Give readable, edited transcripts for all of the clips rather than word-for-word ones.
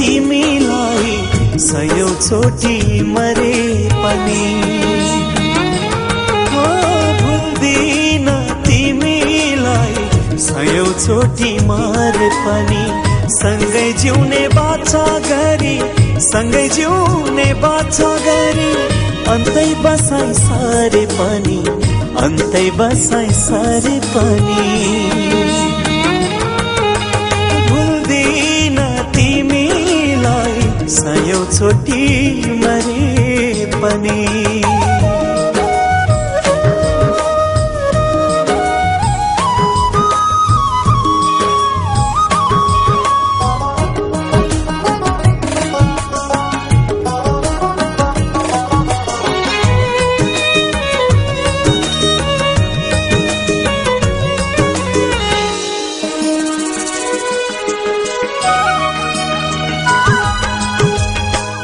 तिमीलाई सयौं चोटि मरे पनि भुल्दिन तिमीलाई सयौं चोटि मरे पनि सँगै जिउने बाचा गरी सँगै जिउने बाचा गरी अन्तै बसाइ सरे पनि अन्तै बसाइ सरे पनि सयौं चोटि मरे पनि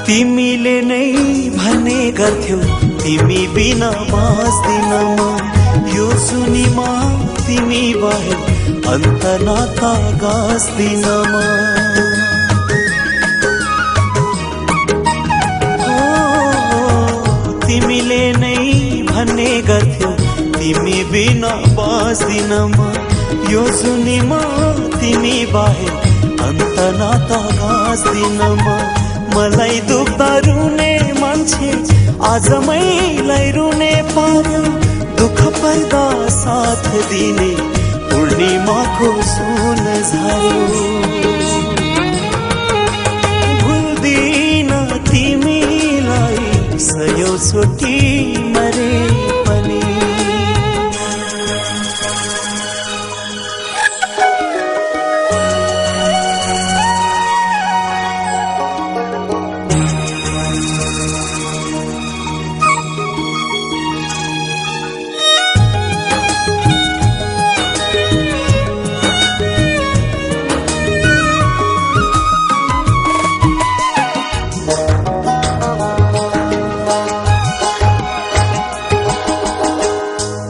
तिमीले नै भन्ने गर्थ्यौ तिमी बिना बाँच्दिन म यो सुनिमा तिमी बाहेक अन्त नाता गाँच्दिन म तिमीले नै भन्ने गर्थ्यौ तिमी बिना बाँच्दिन म यो सुनिमा तिमी बाहेक अन्त नाता गाँच्दिन म मलाई दुख्दा रुने मान्छे आज मैलाई रुने पार्यो दुःख पर्दा साथ दिने पूर्णिमाको सुन झर्यो भुल्दिन तिमीलाई सयौं चोटि मरे पनि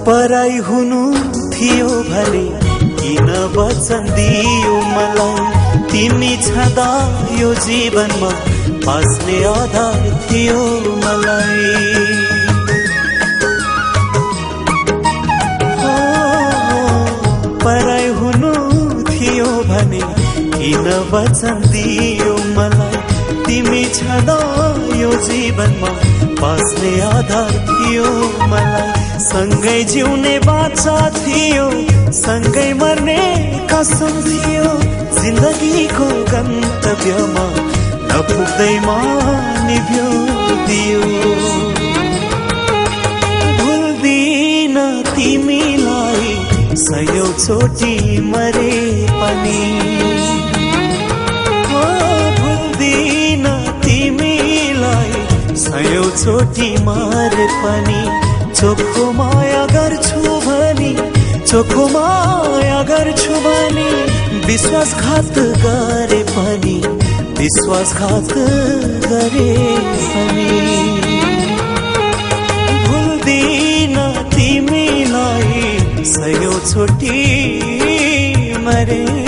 पराई हुनु थियो भने किन वचन दियो मलाई तिमी छँदा यो जीवनमा बाँच्ने आधार थियो मलाई पराई हुनु थियो भने किन वचन दियो मलाई तिमी छँदा यो जीवनमा बाँच्ने आधार थियो मलाई सँगै जिउने बाचा थियो सँगै मर्ने कसम थियो जिन्दगीको गन्तव्यमा नपुग्दैमा निभ्यो दियो भुल्दिन तिमीलाई सयौं चोटि मरे पनि भुल्दिन तिमीलाई सयौं चोटि मरे पनि चोखो माया गर्छु भनी विश्वासघात गरे पनि विश्वासघात गरे पनि भुल्दिन तिमीलाई सयौं चोटि मरे